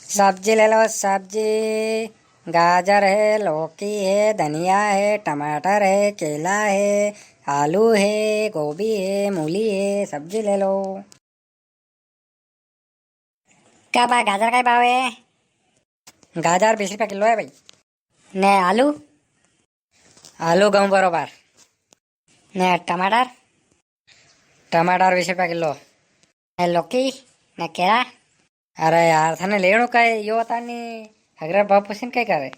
सब्जी ले लो सब्जी। गाजर है, लौकी है, धनिया है, टमाटर है, केला है, आलू है, गोभी है, मूली है। सब्जी ले लो। क्या भाई गाजर का भाव है? गाजर 20 रुपया किलो है भाई। ने आलू? आलू घऊं बरोबर। ने टमाटर? टमाटर 20 रुपया किलो। ने लौकी? ने केला? अरे यार थाने लेणो का है यो बता नहीं। अगर भाव पूछने क्या करे?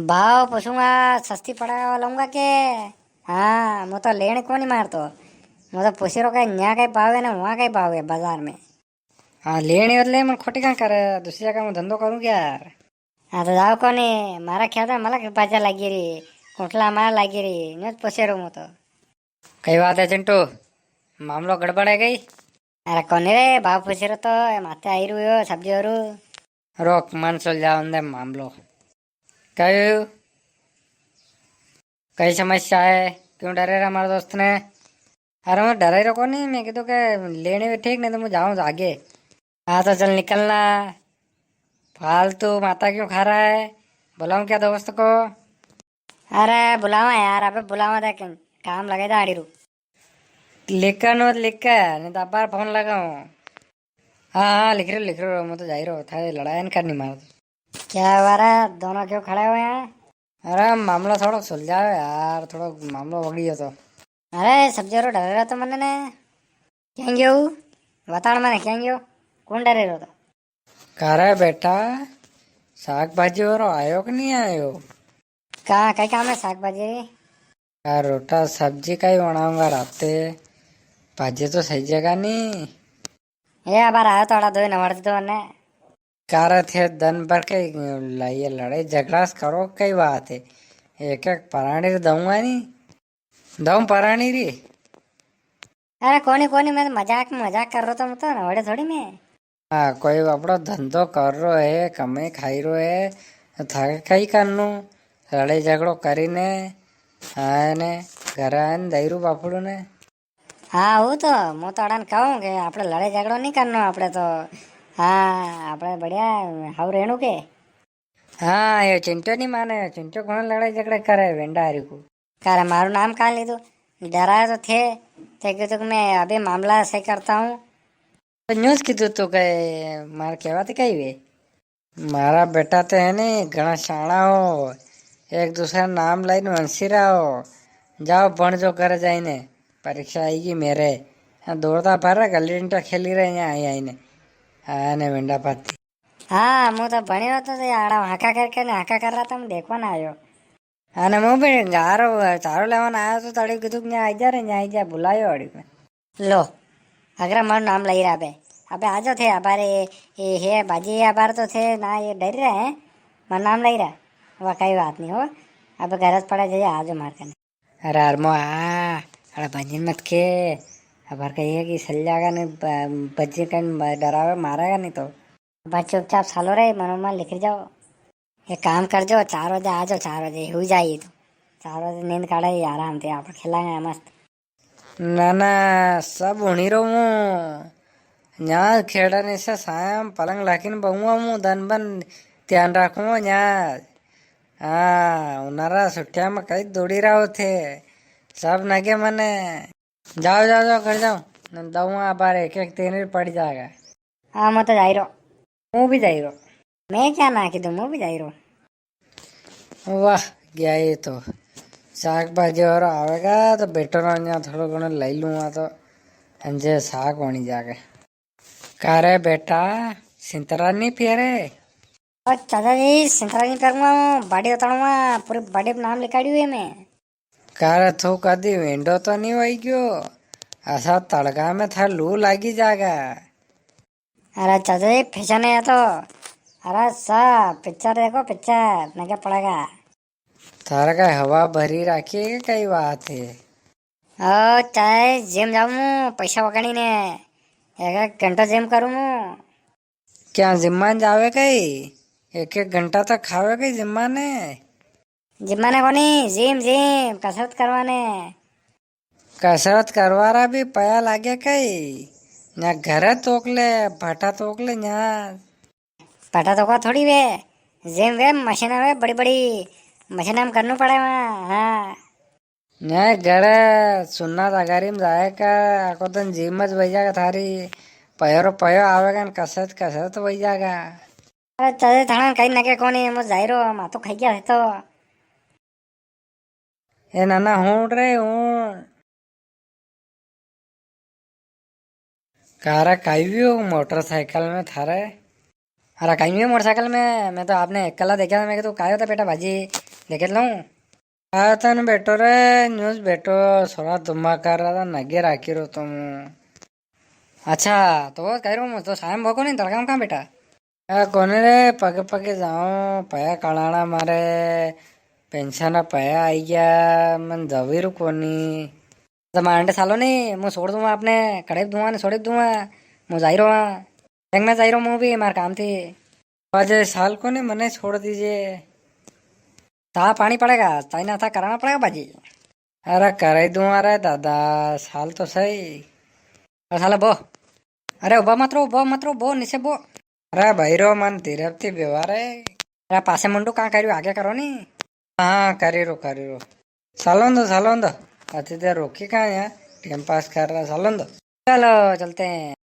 भाव पूछूंगा सस्ती पड़ा लूंगा के? हाँ मैं तो लेने को नहीं मारतो। मैं तो पूछ रहा का यहाँ का भाव है ना वहाँ का भाव है बाजार में। हाँ लेने बदले मैं खोटी कहाँ करे दूसरी जगह मैं धंधो करूँ क्या यार। हाँ तो जाओ कोनी मारा ख्याल था मला बाजा लगी रही कुंटला मार लगी रही नहीं पूछे रहूँ मैं तो। कई बात है चिंटू मामलो गड़बड़ है गई। अरे कोनी रे भाव पूछ रहे तो माते आई रू हो सब्जी और रोक मन सुलझाओ अंदर मामलो कई कई समस्या है क्यों डरे रहा हमारे दोस्त ने। अरे मैं डरा ही रखो नहीं मैं कह के लेने में ठीक नहीं तो मैं जाऊँ आगे। हाँ तो चल निकलना फालतू माता क्यों खा रहा है बुलाऊं क्या दोस्त को? अरे बुलावा यार अबे बुलावा था काम लगे था आड़ी रू लिखा नो लिखा नहीं तो अब बार फोन लगाऊं। हाँ हाँ लिख रहे हो मैं तो जा ही रहा था लड़ाई नहीं करनी मार। क्या हुआ रे दोनों क्यों खड़े हुए हैं? अरे मामला थोड़ा सुलझाओ यार थोड़ा मामला बगड़ी है तो। अरे सब्जी और डरे रहो तो मैंने ने क्या गयो बताड़ मैंने क्या गयो कौन डरे रहो तो? कह रहे बेटा साग भाजी और आयो कि नहीं आयो? कहाँ कई काम है साग भाजी? यार रोटा सब्जी का ही बनाऊंगा राते भाजी तो सही जगह नहीं। ये बार आयो थोड़ा दो नंबर दो ने कह रहे थे दिन भर के ये लड़ाई झगड़ा करो कई बात है एक एक पराणी दूंगा नहीं दऊं पराणी री। अरे कोनी कोनी मैं तो मजाक कर रहा था मैं तो नवड़े थोड़ी में। हाँ कोई अपनो धंधो कर रो है कमाई खाई रो है थाके कई करनो लड़ाई झगड़ो करीने आने घर आने दईरू बापड़ू ने। हाँ वो तो मैं तो अड़ान कहूँ कि આપણે લડાઈ ઝઘડો નહીં કરનો આપણે તો हाँ આપણે बढ़िया हाउ रेणु के। हाँ ये चिंटो नहीं माने चिंटो कौन लड़ाई झगड़े करे वेंडा हरी को करे मारू नाम कहाँ लीधु डराए तो थे कि तो मैं अभी मामला सही करता हूँ तो न्यूज कीधु तो कहे मार कहवा तो कही वे मारा बेटा तो है नहीं घना शाणा हो एक दूसरा नाम लाइन वंशी रहा हो जाओ बन जो कर जाइने परीक्षा आएगी मेरे यहाँ दौड़ता फिर गली डंडा खेली रहे यहाँ आई आई ने आने वेंडा पाती। हाँ मैं तो भण्यो तो आड़ा हाका करके ने हाका कर रहा था मैं देखवा ना आयो અને હું બી ગારો ચારો લેવાનો આવ્યો તો તળી કીધું કે ત્યાં આવી જા રે ત્યાં આવી જા બોલાયો અડી મેં લો अगर मारू नाम लई रहा बे अबे आजो थे अबारे ये है बाजी अबार तो थे ना ये डर रहे हैं मारू नाम लई रहा वह कई बात नहीं हो अब गरज पड़े जाइए आजो मार करने। अरे अरमो अरे भंजन मत के अबार कहिए कि सल जाएगा नहीं बच्चे कहीं डरावे मारेगा नहीं तो बस चुपचाप सालो रहे मनोमान लिख जाओ एक काम कर जो 4 बजे आ जाओ 4 बजे हो जाइए तो 4 बजे नींद काढ़े आराम से आप खिलाएंगे मस्त। ना ना सब उन्हीं रो यहाँ खेड़ने से सायम पलंग लाकिन बहुआ मु धन बन ध्यान रखूँ यहाँ हाँ उनारा सुट्टिया में कई दौड़ी रहो थे सब नगे मने जाओ जाओ जाओ घर जाओ दऊँ बार एक एक तेन पड़ जाएगा। हाँ मैं तो जाई रहो मैं भी जाई रहो मैं क्या ना कि मैं भी जाई रहो। वाह गया ये तो શાક ભાજી વાળો આવેગા તો બેટરો અહીંયા થોડો ઘણો લઈ લूँगा तो अंजे साग होनी जाके कारे बेटा सिंतरा नहीं पिया रे और चाचा जी सिंतरा नहीं करूँगा बाड़ी उतारूँगा पूरे बाड़ी नाम लिखाड़ी हुए मैं कारे थू कदी विंडो तो नहीं वही क्यों ऐसा तड़का में था लू लागी जाएगा। अरे चाचा जी फैशन है तो अरे सब पिक्चर देखो पिक्चर न क्या पड़ेगा थारा का हवा भरी रखी है कई बात है। ओ चाहे जिम जाऊँ पैसा वगड़ी ने एक घंटा जिम करूँ क्या जिम्मा जावे कई एक एक घंटा तक खावे कई जिम्मा ने कोनी जिम जिम कसरत करवाने कसरत करवा रहा भी पया लागे कई यहाँ घर तोक ले भटा तोक ले यहाँ पता तो को थोड़ी वे जेम वे मशीन वे बड़ी बड़ी मशीन हम करना पड़े वहाँ हाँ नहीं गड़े सुनना था गाड़ी में जाए का को तो जिम मच वही जाएगा थारी पयो पयो आवेगा न कसरत कसरत वही जाएगा अरे चले थाना कहीं ना के कोनी मुझ जाइरो मा तो खाई गया है तो ए नाना हूँ रे हूँ कारा काई भी हो मोटरसाइकिल में थारे अरे कहीं भी मोटरसाइकिल में मैं तो आपने अकेला देखा था मैं तो काय होता बेटा भाजी देखे लूँ आया था ना बेटो रे न्यूज बेटो थोड़ा दुम्बा कर रहा था नगे राखी रो तुम अच्छा तो वो कह रहा हूँ तो शाम भोको नहीं तड़का कहाँ बेटा कोने रे पगे पगे जाऊं पया कलाना मारे पेंशन पया आई गया मन जवीर कोनी तो मांडे सालो नहीं मैं छोड़ दूंगा आपने कड़े दूंगा ने छोड़ दूंगा मैं जाई रहा बैंक में जाई रहा हूँ भी मार काम थी आज साल को ने मने छोड़ दीजिए ता पानी पड़ेगा चाई ना था कराना पड़ेगा बाजी अरे कर ही दूंगा रे दादा साल तो सही अरे साला बो अरे उबा मत रो बो नीचे बो अरे भाई रो मन तिरपति व्यवहार है अरे पासे मुंडू कहाँ करियो आगे करो नी हाँ करी रो सालों दो अति देर रोकी कहाँ यार टाइम पास कर रहा सालों दो चलो चलते हैं